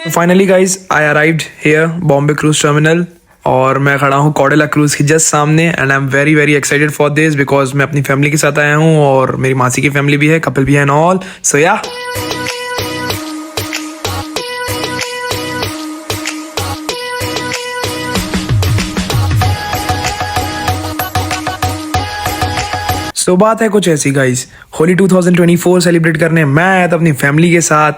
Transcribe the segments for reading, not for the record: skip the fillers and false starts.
Finally guys I arrived here Bombay cruise terminal और मैं खड़ा हूँ कॉर्डेला क्रूज के जस्ट सामने and I am very very excited for this because मैं अपनी फैमिली के साथ आया हूँ और मेरी मासी की फैमिली भी है, कपल भी है एंड ऑल, सो या तो बात है कुछ ऐसी गाइस, होली 2024 सेलिब्रेट करने मैं आया था अपनी फैमिली के साथ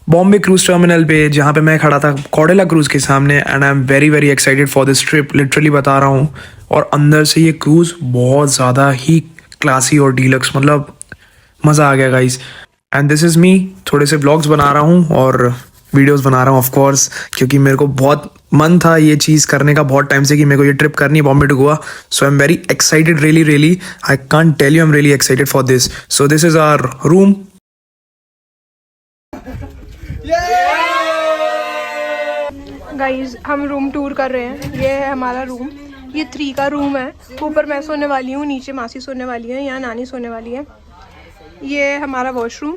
बॉम्बे क्रूज टर्मिनल पे, जहाँ पे मैं खड़ा था कॉर्डेला क्रूज के सामने and I am very very excited for this trip, literally बता रहा हूँ। और अंदर से ये क्रूज बहुत ज़्यादा ही क्लासी और डीलक्स, मतलब मज़ा आ गया guys. And this is me, थोड़े से ब्लॉग्स बना रहा हूँ और वीडियोस बना रहा हूँ ऑफ कोर्स, क्योंकि मेरे को बहुत मन था ये चीज़ करने का बहुत टाइम से कि मेरे को ये ट्रिप करनी है Bombay to Goa. So I am very excited, really I can't tell you, I am really excited for this. So this is our room. Guys हम रूम टूर कर रहे हैं, ये है हमारा रूम, ये 3 का रूम है। ऊपर मैं सोने वाली हूँ, नीचे मासी सोने वाली है, यहाँ नानी सोने वाली है। ये है हमारा वॉशरूम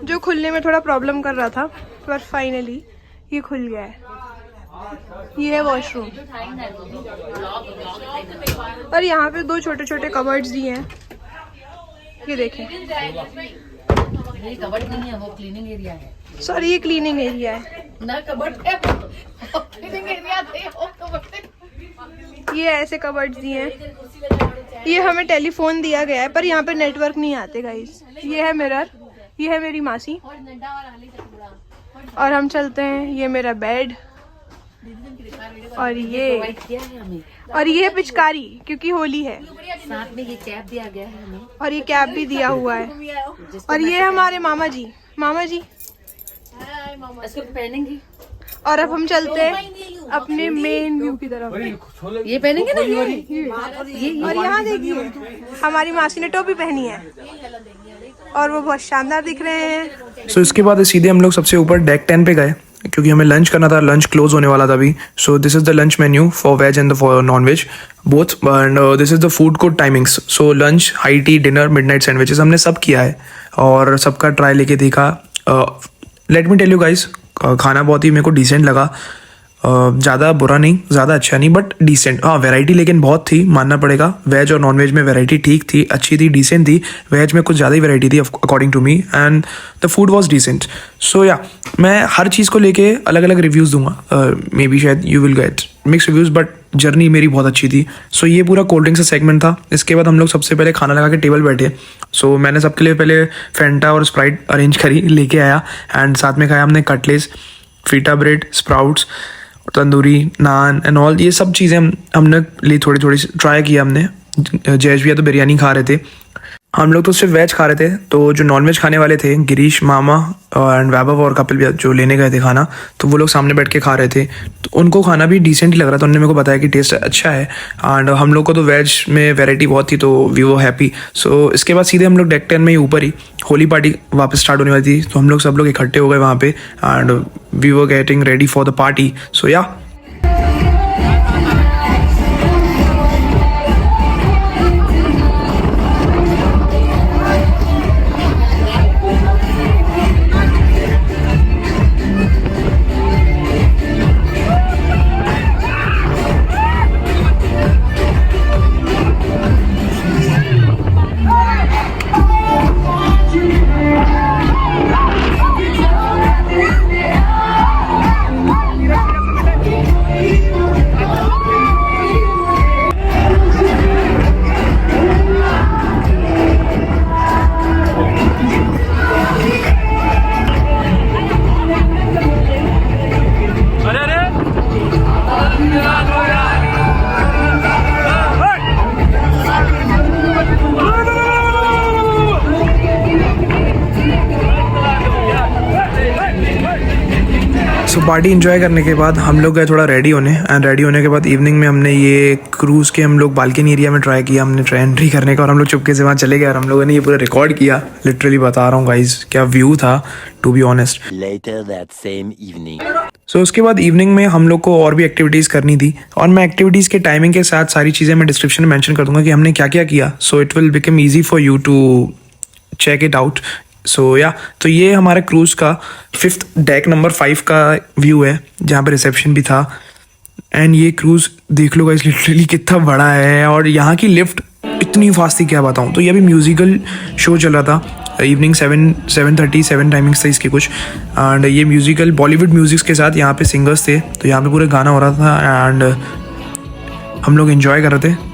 जो खुलने में थोड़ा प्रॉब्लम कर रहा था पर फाइनली ये खुल गया है। ये है वॉशरूम और यहाँ पे 2 छोटे छोटे कबर्ड्स दिए हैं, ये देखें। ये कबर्ड नहीं है, वो क्लीनिंग एरिया है। सॉरी ये क्लीनिंग एरिया है ना, कबर्ड है वो क्लीनिंग एरिया है, वो कबर्ड। ये ऐसे कबर्ड्स दिए हैं। ये हमें टेलीफोन दिया गया है पर यहाँ पे नेटवर्क नहीं आते गाइस। ये है मिरर, ये है मेरी मासी और हम चलते हैं। ये मेरा बेड और ये है पिचकारी क्योंकि होली है, साथ में ये कैप दिया गया है हमें और ये कैप भी दिया हुआ है। और ये हमारे मामा जी इसको पहनेंगे। और अब हम चलते हैं अपने मेन व्यू की तरफ। ये पहनेंगे ना, ये और यहाँ देखिए हमारी मासी ने टोपी पहनी है और वो बहुत शानदार दिख रहे हैं। सो इसके बाद सीधे हम लोग सबसे ऊपर डेक 10 पे गए क्योंकि हमें लंच करना था, लंच क्लोज होने वाला था अभी। So this is the lunch menu for veg and for non veg both, and this is the food court timings. So lunch, high tea, dinner, midnight sandwiches हमने सब किया है और सबका ट्राई लेके देखा। Let me tell you guys, खाना बहुत ही मेरे को डिसेंट लगा, ज़्यादा बुरा नहीं, ज़्यादा अच्छा नहीं, बट डिसेंट। हाँ वैरायटी लेकिन बहुत थी, मानना पड़ेगा। वेज और नॉन वेज में वैरायटी ठीक थी, अच्छी थी, डिसेंट थी। वेज में कुछ ज़्यादा ही वैरायटी थी according to me and the food was decent. So yeah मैं हर चीज़ को लेके अलग अलग रिव्यूज़ दूंगा, मे बी शायद you will get mix reviews, but journey मेरी बहुत अच्छी थी। सो ये पूरा कोल्ड ड्रिंक्स का सेगमेंट था। इसके बाद हम लोग सबसे पहले खाना लगा के टेबल बैठे। सो मैंने सबके लिए पहले फेंटा और स्प्राइट अरेंज करी, लेके आया एंड साथ में खाया हमने cutlets, feta bread, sprouts, tandoori, naan and all. ये सब चीज़ें हमने ली, थोड़ी थोड़ी ट्राई किया हमने। जयेश भैया तो बिरयानी खा रहे थे, हम लोग तो सिर्फ वेज खा रहे थे। तो जो नॉन वेज खाने वाले थे, गिरीश, मामा एंड वैभव और कपिल भैया जो लेने गए थे खाना, तो वो लोग सामने बैठ के खा रहे थे। तो उनको खाना भी डिसेंट ही लग रहा था, उन्होंने मेरे को बताया कि टेस्ट अच्छा है। एंड हम लोग को तो वेज में वैरायटी बहुत थी, तो वी वो हैप्पी। सो इसके बाद सीधे हम लोग डेक 10 में ही ऊपर ही होली पार्टी वापस स्टार्ट होने वाली थी, तो हम लोग सब लोग इकट्ठे हो गए वहाँ पे and we were getting ready for the party. So yeah so party enjoy करने के बाद हम लोग गए थोड़ा रेडी होने, एंड रेडी होने के बाद इवनिंग में हमने ये क्रूज़ के हम लोग बालकनी एरिया में ट्राई किया, हमने ट्राई एंट्री करने का, और हम लोग चुपके से वहाँ चले गए और हम लोगों ने ये पूरा रिकॉर्ड किया। लिटरली बता रहा हूँ गाइज, क्या व्यू था to be honest. Later that same evening. So उसके बाद इवनिंग में हम लोग को और भी एक्टिविटीज़ करनी थी, और मैं एक्टिविटीज़ के टाइमिंग के साथ सारी चीज़ें मैं डिस्क्रिप्शन में मेंशन कर दूंगा कि हमने क्या क्या किया, so it will become easy for you to check it out. So yeah तो ये हमारे क्रूज़ का 5th डेक नंबर 5 का व्यू है, जहाँ पे रिसेप्शन भी था। एंड ये क्रूज़ देख लो गाइस, लिटरली कितना बड़ा है, और यहाँ की लिफ्ट इतनी फास्ट थी क्या बताऊँ। तो ये अभी म्यूज़िकल शो चल रहा था, इवनिंग 7:37 टाइमिंग्स थे इसके कुछ, एंड ये म्यूज़िकल बॉलीवुड म्यूज़िक्स के साथ यहाँ पे सिंगर्स थे, तो यहाँ पे पूरे गाना हो रहा था एंड हम लोग इन्जॉय कर रहे थे।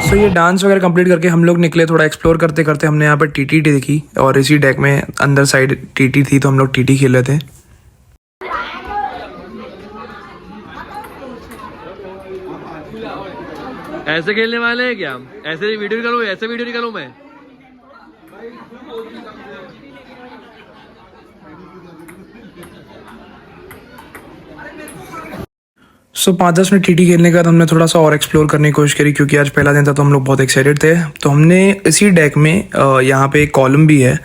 सो ये डांस वगैरह कंप्लीट करके हम लोग निकले, थोड़ा एक्सप्लोर करते करते हमने यहाँ पर टीटी देखी, और इसी डेक में अंदर साइड टीटी थी, तो हम लोग टीटी खेल रहे थे। ऐसे खेलने वाले हैं क्या? ऐसे वीडियो निकालूं, ऐसे वीडियो निकालूं मैं? सो 5-10 मिनट टीटी खेलने के बाद हमने थोड़ा सा और एक्सप्लोर करने की कोशिश करी, क्योंकि आज पहला दिन था तो हम लोग बहुत एक्साइटेड थे। तो हमने इसी डेक में यहाँ पे एक कॉलम भी है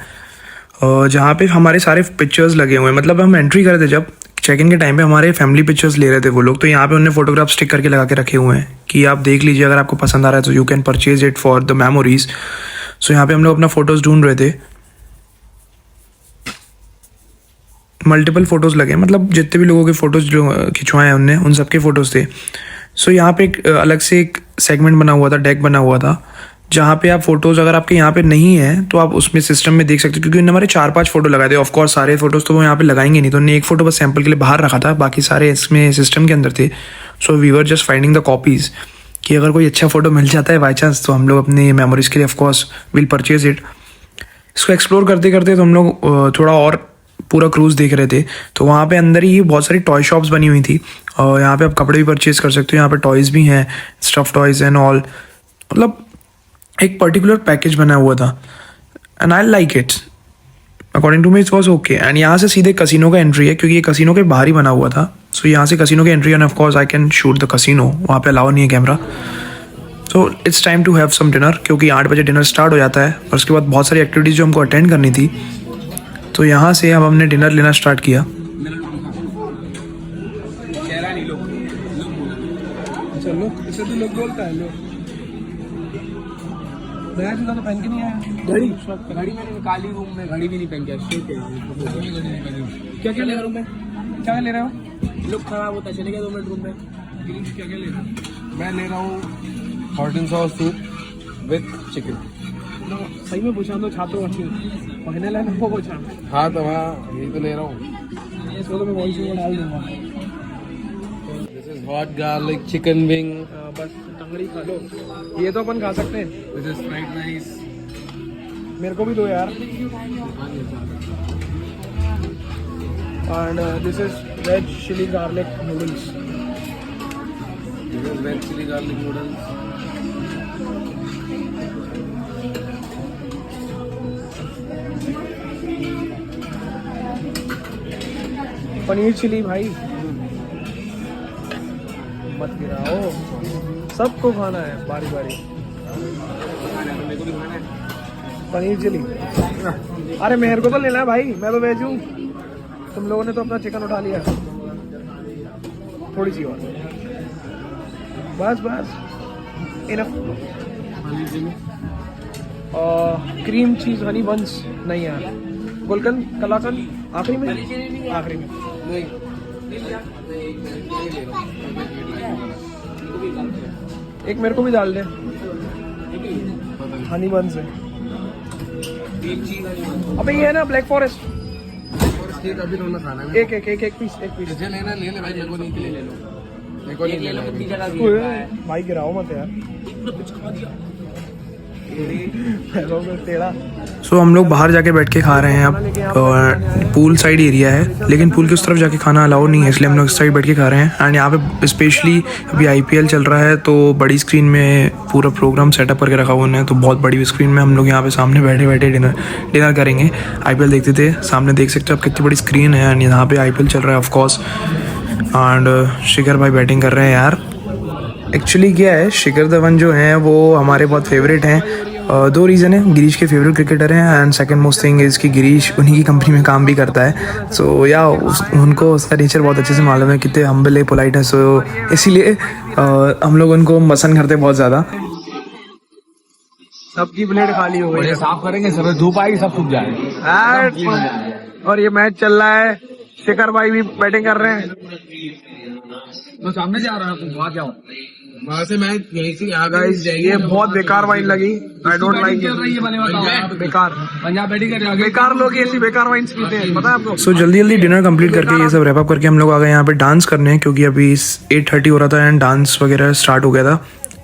जहाँ पे हमारे सारे पिक्चर्स लगे हुए हैं। मतलब हम एंट्री कर रहे थे जब चेक इन के टाइम पे, हमारे फैमिली पिक्चर्स ले रहे थे वो लोग, तो यहाँ पे उन्होंने फोटोग्राफ स्टिक करके लगा के रखे हुए हैं कि आप देख लीजिए, अगर आपको पसंद आ रहा है तो you can purchase it for the memories. So यहाँ पे हम लोग अपना फ़ोटोज़ ढूंढ रहे थे, मल्टीपल फ़ोटोज़ लगे, मतलब जितने भी लोगों के फ़ोटोज़ जो खिंचवाए हैं उनने, उन सबके फ़ोटोज़ थे। सो यहाँ पे एक अलग से एक सेगमेंट बना हुआ था, डेक बना हुआ था, जहाँ पे आप फ़ोटोज़ अगर आपके यहाँ पे नहीं है तो आप उसमें सिस्टम में देख सकते हो, क्योंकि उन्होंने हमारे 4-5 फ़ोटो लगाए थे। ऑफकोर्स सारे फ़ोटोज़ तो वो यहाँ पे लगाएंगे नहीं, तो उन्होंने एक फ़ोटो बस सैम्पल के लिए बाहर रखा था, बाकी सारे इसमें सिस्टम के अंदर थे। So we were just finding the copies कि अगर कोई अच्छा फ़ोटो मिल जाता है बाई चांस, तो हम लोग अपने मेमोरीज़ के लिए ऑफकोर्स विल परचेज इट। इसको एक्सप्लोर करते करते तो हम लोग थोड़ा और पूरा क्रूज़ देख रहे थे। तो वहाँ पे अंदर ही बहुत सारी टॉय शॉप्स बनी हुई थी, और यहाँ पे आप कपड़े भी परचेज़ कर सकते हो, यहाँ पे टॉयज़ भी हैं, स्टफ़ टॉयज़ एंड ऑल। मतलब एक पर्टिकुलर पैकेज बना हुआ था, and I like it, according to me it was okay. And यहाँ से सीधे कसिनो का एंट्री है, क्योंकि ये कसिनो के बाहर ही बना हुआ था। सो यहाँ से कसिनो की entry, and of course I can shoot the casino, वहाँ पे अलाउ नहीं है camera. So it's time to have some dinner, क्योंकि 8 बजे डिनर स्टार्ट हो जाता है, और उसके बाद बहुत सारी एक्टिविटीज़ जो हमको अटेंड करनी थी। तो यहाँ से अब हमने डिनर लेना स्टार्ट किया। चलो इसे तो लोग बोलता है, नया जूता तो पहन के नहीं आया। घड़ी मैंने निकाली रूम में, घड़ी भी नहीं पहन के क्या क्या ले रहा रूम में? क्या ले रहे हो? लुक खराब होता है, चले गए 2 मिनट रूम में। क्या क्या ले रहे हो? मैं ले रहा हूँ hot and sauce soup with chicken. सही में पूछा तो छात्रों पहने लाए वो पूछा। हाँ तो हाँ यही तो ले रहा हूँ। इसको तो मैं वॉइस में डाल दूंगा। This is hot garlic chicken wing. बस टंगड़ी खा लो, ये तो अपन खा सकते हैं। This is fried rice. मेरे को भी दो यार। And this is veg chilli garlic noodles. This is veg chilli garlic noodles. Paneer chilli भाई मत गिराओ, सबको खाना है बारी बारी। पनीर चिली, अरे मेरे को तो लेना है भाई, मैं तो वेज हूँ। तुम लोगों ने तो अपना चिकन उठा लिया, थोड़ी सी और, बस बस इनफ। क्रीम चीज हनी बंस नहीं यार, गुलकंद कलाकंद आखिरी में, आखिरी में नहीं। एक मेरे को भी डाल दे, हनी बंस है। अबे ये है ना ब्लैक फॉरेस्ट, केक अभी तो ना खाना है। एक पीस तुझे लेना ले ले भाई, मेरे को नहीं ले लो, मेरे को नहीं लेना है। भाई गिराओ मत यार। सो हम लोग बाहर जाके बैठ के खा रहे हैं अब, और पूल साइड एरिया है, लेकिन पूल की उस तरफ जाके खाना अलाउ नहीं है, इसलिए हम लोग इस साइड बैठ के खा रहे हैं। एंड यहाँ पे स्पेशली अभी IPL चल रहा है, तो बड़ी स्क्रीन में पूरा प्रोग्राम सेटअप करके रखा हुआ है, तो बहुत बड़ी स्क्रीन में हम लोग यहाँ पे सामने बैठे बैठे डिनर करेंगे। IPL देखते थे, सामने देख सकते हो आप कितनी बड़ी स्क्रीन है, एंड यहाँ पे IPL चल रहा है ऑफकोर्स। एंड शिखर भाई बैटिंग कर रहे हैं यार। एक्चुअली क्या है, शिखर धवन जो हैं वो हमारे बहुत फेवरेट हैं। दो रीज़न है, गिरीश के फेवरेट क्रिकेटर हैं, and second most thing is कि गिरीश उन्हीं की कंपनी में काम भी करता है। सो या उनको उसका नेचर बहुत अच्छे से मालूम है, कितने हम्बल है, पोलाइट है। सो इसीलिए हम लोग उनको पसंद करते हैं बहुत ज़्यादा। सबकी प्लेट खाली हो गई, साफ करेंगे सब, धूप आएगी सब सूख जाएगा। और ये मैच चल रहा है, शिखर भाई भी बैटिंग कर रहे हैं। मैं सामने जा रहा हूँ, वहाँ जाओ, वहाँ से मैं यहीं से आ गाइस ये बहुत बेकार वाइन लगी, आई डोंट लाइक इट, बेकार पंजाब बैटिंग कर रहे हो, बेकार लोग ऐसी बेकार वाइन्स पीते हैं, पता है आपको। सो जल्दी डिनर कंप्लीट करके ये सब रैप अप करके हम लोग आ गए यहाँ पे डांस करने, क्योंकि अभी 8:30 हो रहा था एंड डांस वगैरह स्टार्ट हो गया था।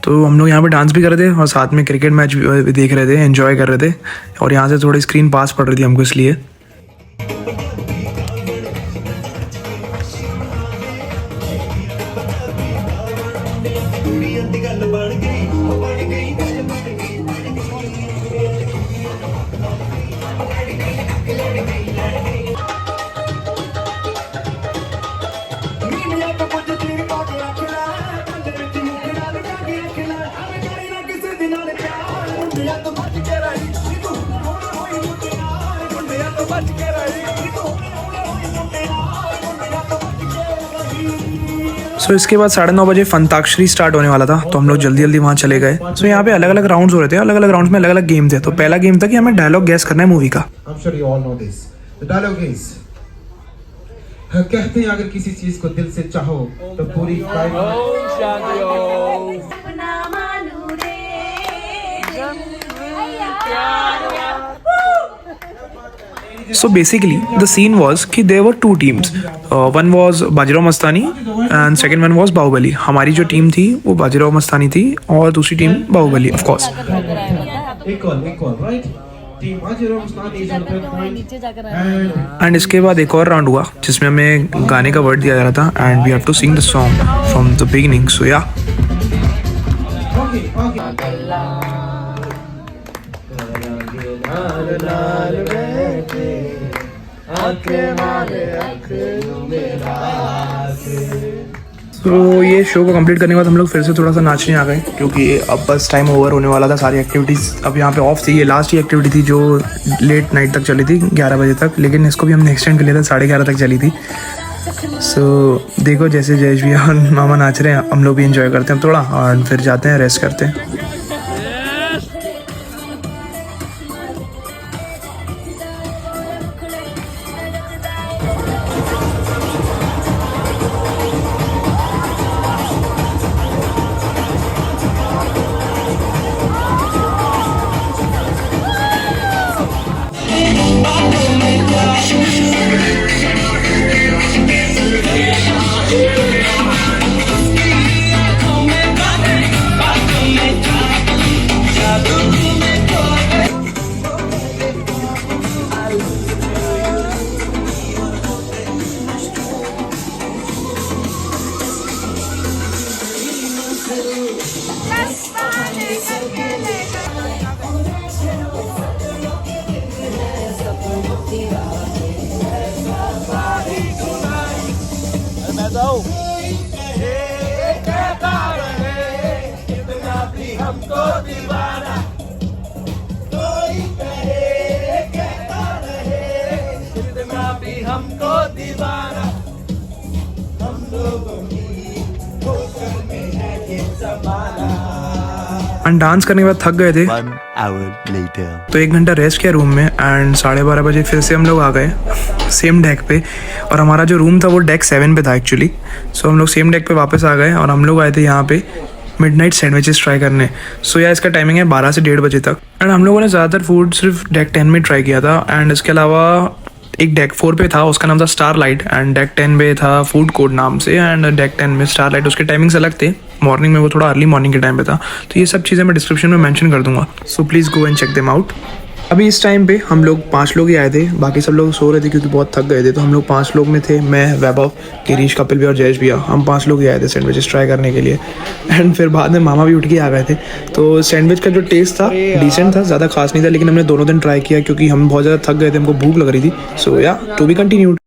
तो हम लोग यहाँ पे डांस भी कर रहे थे और साथ में क्रिकेट मैच भी देख रहे थे, एंजॉय कर रहे थे। और यहाँ से थोड़ी स्क्रीन पास पड़ रही थी हमको, इसलिए। सो इसके बाद 9:30 बजे फंताक्षरी स्टार्ट होने वाला था, तो हम लोग जल्दी वहाँ चले गए। सो यहाँ पे अलग अलग राउंड्स हो रहे थे, अलग अलग राउंड्स में अलग अलग गेम थे। तो पहला गेम था कि हमें डायलॉग गैस करना है मूवी का। I'm sure you all know this. The dialogue is, कहते हैं अगर किसी चीज को दिल से चाहो तो पूरी So basically the scene was कि there were two teams. One was Bajirao Mastani and second one was Baahubali. हमारी जो टीम थी वो बाजीराव मस्तानी थी और दूसरी team Baahubali, of course। equal, right? Team Bajiram Mastani is on 12 point. And इसके बाद एक और राउंड हुआ जिसमें हमें गाने का वर्ड दिया जा रहा था, and we have to sing the song from the beginning. So yeah तो ये शो को कंप्लीट करने के बाद हम लोग फिर से थोड़ा सा नाचने आ गए, क्योंकि अब बस टाइम ओवर होने वाला था। सारी एक्टिविटीज़ अब यहाँ पे ऑफ थी। ये लास्ट ही एक्टिविटी थी जो लेट नाइट तक चली थी, 11 बजे तक, लेकिन इसको भी हमने एक्सटेंड कर लिया था, 11:30 तक चली थी। सो देखो जैसे जयेश भैया और मामा नाच रहे हैं, हम लोग भी इंजॉय करते हैं थोड़ा, और फिर जाते हैं रेस्ट करते हैं। एंड डांस करने के बाद थक गए थे, 1 hour later. तो 1 घंटा रेस्ट किया रूम में, एंड 12:30 बजे फिर से हम लोग आ गए सेम डेक पे। और हमारा जो रूम था वो डेक 7 पे था एक्चुअली। सो हम लोग सेम डेक पे वापस आ गए, और हम लोग आए थे यहाँ पे मिडनाइट सैंडविचेस ट्राई करने। सो या इसका टाइमिंग है 12 से 1:30 बजे तक। एंड हम लोगों ने ज़्यादातर फूड सिर्फ डेक 10 में ट्राई किया था। एंड इसके अलावा एक डेक 4 पे था, उसका नाम था स्टारलाइट, एंड डेक 10 पे था फूड कोर्ट नाम से। एंड डेक 10 में स्टारलाइट, उसके टाइमिंग्स अलग थे। मॉर्निंग में वो थोड़ा अर्ली मॉर्निंग के टाइम पे था। तो ये सब चीज़ें मैं डिस्क्रिप्शन में मेंशन कर दूंगा, so please go and check them out. अभी इस टाइम पे हम लोग 5 लोग ही आए थे, बाकी सब लोग सो रहे थे क्योंकि बहुत थक गए थे। तो हम लोग 5 लोग में थे, मैं, वैभव, गिरीश, कपिल भी और जयेश भैया। हम 5 लोग ही आए थे सैंडविचेस ट्राई करने के लिए। एंड फिर बाद में मामा भी उठ के आ गए थे। तो सैंडविच का जो टेस्ट था डिसेंट था, ज़्यादा खास नहीं था, लेकिन हमने दोनों दिन ट्राई किया क्योंकि हम बहुत ज़्यादा थक गए थे, हमको भूख लग रही थी। सो या टू बी कंटिन्यूड।